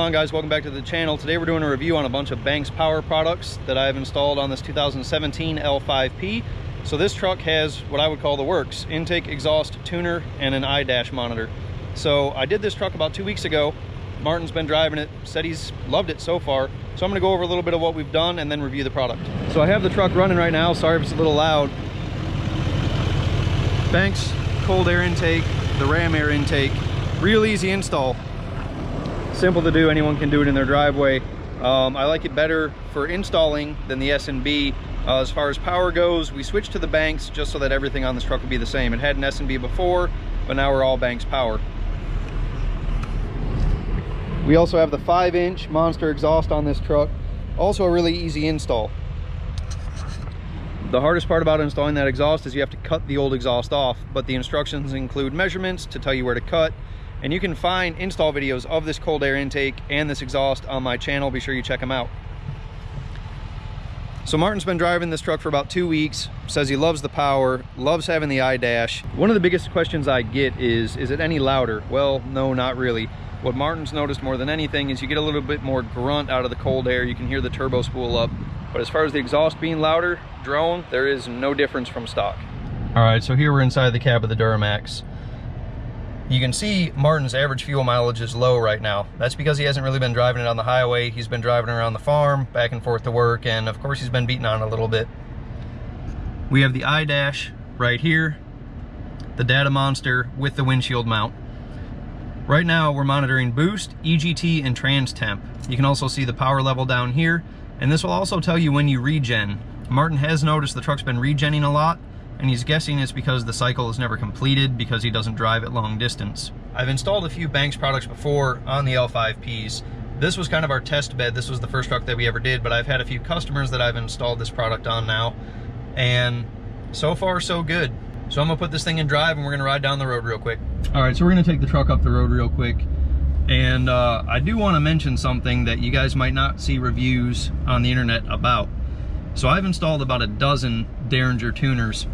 on, guys? Welcome back to the channel. Today we're doing a review on a bunch of Banks power products that I've installed on this 2017 L5P. So this truck has what I would call the works: intake, exhaust, tuner, and an I-dash monitor. So I did this truck about 2 weeks ago. Martin's been driving it, said he's loved it so far. So I'm gonna go over a little bit of what we've done and then review the product. So I have the truck running right now. Sorry if it's a little loud. Banks cold air intake, the ram air intake, real easy install. Simple to do, anyone can do it in their driveway. I like it better for installing than the S&B. As far as power goes, we switched to the Banks just so that everything on this truck would be the same. It had an S&B before, but now we're all Banks power. We also have the 5-inch Monster exhaust on this truck. Also a really easy install. The hardest part about installing that exhaust is you have to cut the old exhaust off, but the instructions include measurements to tell you where to cut. And you can find install videos of this cold air intake and this exhaust on my channel. Be sure you check them out. So Martin's been driving this truck for about 2 weeks, says he loves the power, loves having the I-dash. One of the biggest questions I get is it any louder? Well, no, not really. What Martin's noticed more than anything is you get a little bit more grunt out of the cold air. You can hear the turbo spool up. But as far as the exhaust being louder, drone, there is no difference from stock. All right, so here we're inside the cab of the Duramax. You can see Martin's average fuel mileage is low right now. That's because he hasn't really been driving it on the highway. He's been driving around the farm, back and forth to work, and of course he's been beating on it a little bit. We have the I-dash right here, the data monster with the windshield mount. Right now we're monitoring boost, EGT, and trans temp. You can also see the power level down here, and this will also tell you when you regen. Martin has noticed the truck's been regenning a lot, and he's guessing it's because the cycle is never completed because he doesn't drive it long distance. I've installed a few Banks products before on the L5Ps. This was kind of our test bed. This was the first truck that we ever did, but I've had a few customers that I've installed this product on now, and so far so good. So I'm gonna put this thing in drive and we're gonna ride down the road real quick. All right, so we're gonna take the truck up the road real quick. And I do wanna mention something that you guys might not see reviews on the internet about. So I've installed about a dozen Derringer tuners.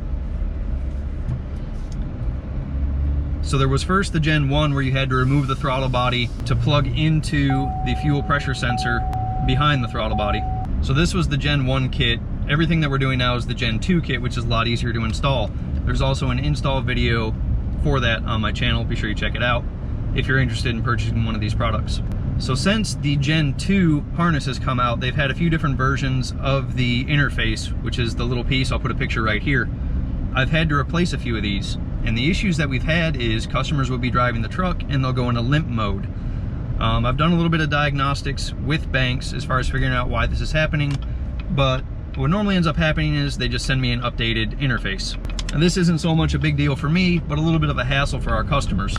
So there was first the Gen 1 where you had to remove the throttle body to plug into the fuel pressure sensor behind the throttle body. So this was the Gen 1 kit. Everything that we're doing now is the Gen 2 kit, which is a lot easier to install. There's also an install video for that on my channel. Be sure you check it out if you're interested in purchasing one of these products. So since the Gen 2 harness has come out, they've had a few different versions of the interface, which is the little piece. I'll put a picture right here. I've had to replace a few of these. And the issues that we've had is customers will be driving the truck and they'll go into limp mode. I've done a little bit of diagnostics with Banks as far as figuring out why this is happening, but what normally ends up happening is they just send me an updated interface. And this isn't so much a big deal for me, but a little bit of a hassle for our customers.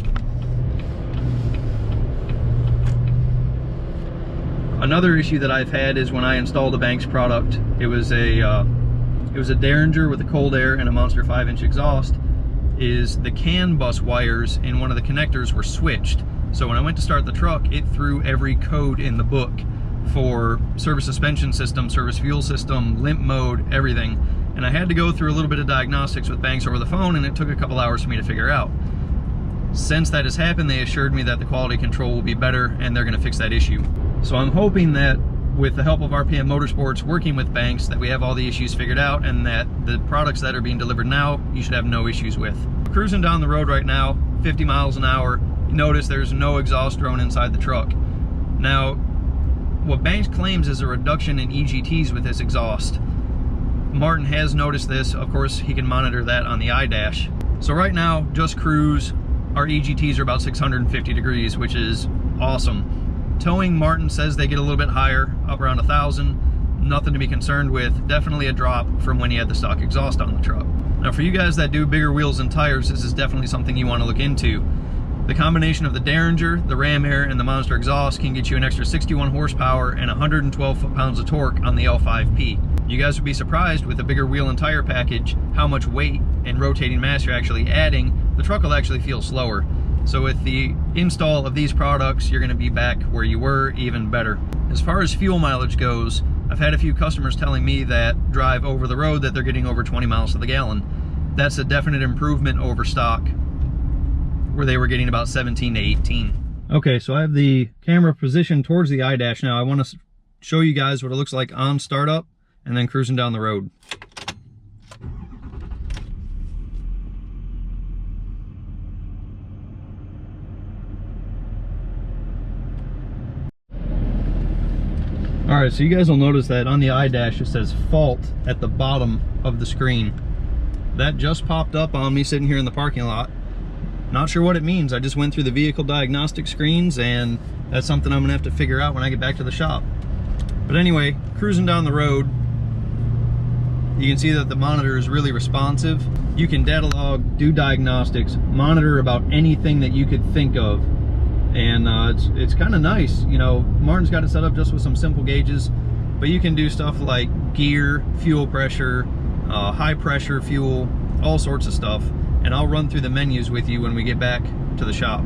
Another issue that I've had is when I installed a Banks product, it was a Derringer with a cold air and a Monster 5-inch exhaust, is the CAN bus wires in one of the connectors were switched. So when I went to start the truck, it threw every code in the book for service suspension system, service fuel system, limp mode, everything. And I had to go through a little bit of diagnostics with Banks over the phone, and it took a couple hours for me to figure out. Since that has happened, they assured me that the quality control will be better and they're gonna fix that issue. So I'm hoping that with the help of RPM Motorsports working with Banks, that we have all the issues figured out and that the products that are being delivered now, you should have no issues with. Cruising down the road right now, 50 miles an hour, notice there's no exhaust drone inside the truck. Now, what Banks claims is a reduction in EGTs with this exhaust. Martin has noticed this. Of course, he can monitor that on the I-dash. So right now, just cruise, our EGTs are about 650 degrees, which is awesome. Towing, Martin says they get a little bit higher, up around 1,000. Nothing to be concerned with. Definitely a drop from when he had the stock exhaust on the truck. Now for you guys that do bigger wheels and tires, this is definitely something you want to look into. The combination of the Derringer, the ram air, and the Monster exhaust can get you an extra 61 horsepower and 112 foot-pounds of torque on the L5P. You guys would be surprised with a bigger wheel and tire package how much weight and rotating mass you're actually adding. The truck will actually feel slower. So with the install of these products, you're gonna be back where you were, even better. As far as fuel mileage goes, I've had a few customers telling me that drive over the road that they're getting over 20 miles to the gallon. That's a definite improvement over stock, where they were getting about 17 to 18. Okay, so I have the camera positioned towards the iDash now. I want to show you guys what it looks like on startup and then cruising down the road. All right, so you guys will notice that on the iDash it says fault at the bottom of the screen. That just popped up on me sitting here in the parking lot. Not sure what it means. I just went through the vehicle diagnostic screens, and that's something I'm gonna have to figure out when I get back to the shop. But anyway, cruising down the road, you can see that the monitor is really responsive. You can data log, do diagnostics, monitor about anything that you could think of. And it's kind of nice. You know, Martin's got it set up just with some simple gauges, but you can do stuff like gear, fuel pressure, high pressure fuel, all sorts of stuff. And I'll run through the menus with you when we get back to the shop.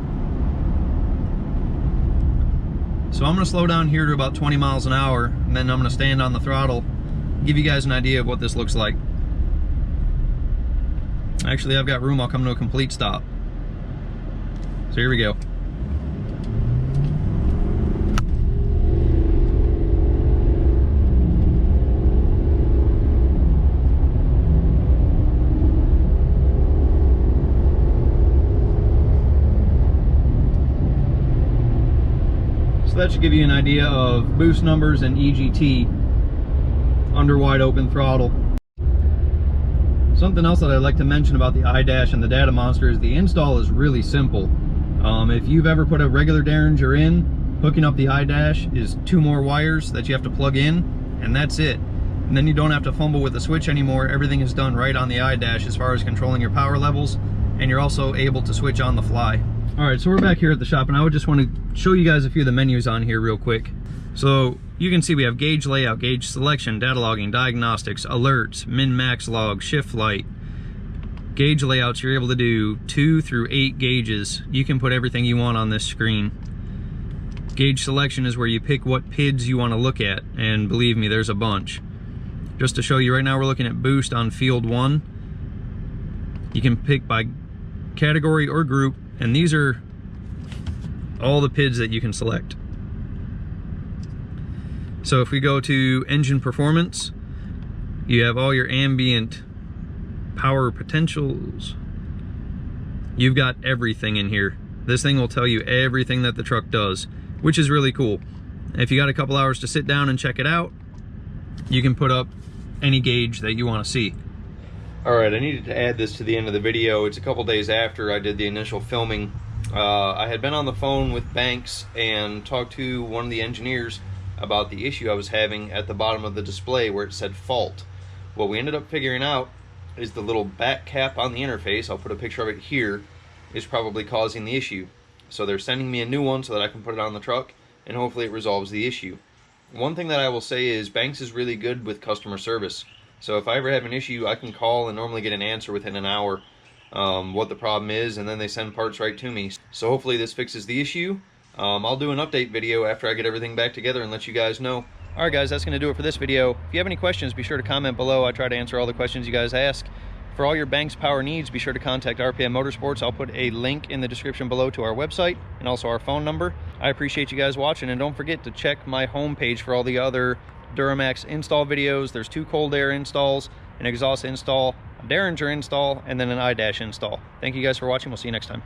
So I'm gonna slow down here to about 20 miles an hour, and then I'm gonna stand on the throttle, give you guys an idea of what this looks like. Actually, I've got room. I'll come to a complete stop. So here we go. So that should give you an idea of boost numbers and EGT under wide open throttle. Something else that I'd like to mention about the iDash and the Data Monster is the install is really simple. If you've ever put a regular Derringer in, hooking up the iDash is 2 more wires that you have to plug in, and that's it. And then you don't have to fumble with the switch anymore. Everything is done right on the iDash as far as controlling your power levels, and you're also able to switch on the fly. All right, so we're back here at the shop, and I would just want to show you guys a few of the menus on here real quick. So you can see we have gauge layout, gauge selection, data logging, diagnostics, alerts, min-max log, shift light. Gauge layouts, you're able to do 2 through 8 gauges. You can put everything you want on this screen. Gauge selection is where you pick what PIDs you want to look at, and believe me, there's a bunch. Just to show you, right now we're looking at boost on field 1. You can pick by category or group, and these are all the PIDs that you can select. So if we go to engine performance, you have all your ambient power potentials. You've got everything in here. This thing will tell you everything that the truck does, which is really cool. If you got a couple hours to sit down and check it out, you can put up any gauge that you want to see. All right, I needed to add this to the end of the video. It's a couple days after I did the initial filming. I had been on the phone with Banks and talked to one of the engineers about the issue I was having at the bottom of the display where it said fault. What we ended up figuring out is the little back cap on the interface, I'll put a picture of it here, is probably causing the issue. So they're sending me a new one so that I can put it on the truck, and hopefully it resolves the issue. One thing that I will say is Banks is really good with customer service. So if I ever have an issue, I can call and normally get an answer within an hour what the problem is, and then they send parts right to me. So hopefully this fixes the issue. I'll do an update video after I get everything back together and let you guys know. Alright guys, that's going to do it for this video. If you have any questions, be sure to comment below. I try to answer all the questions you guys ask. For all your Banks power needs, be sure to contact RPM Motorsports. I'll put a link in the description below to our website and also our phone number. I appreciate you guys watching, and don't forget to check my homepage for all the other Duramax install videos. There's 2 cold air installs, an exhaust install, a Derringer install, and then an iDash install. Thank you guys for watching. We'll see you next time.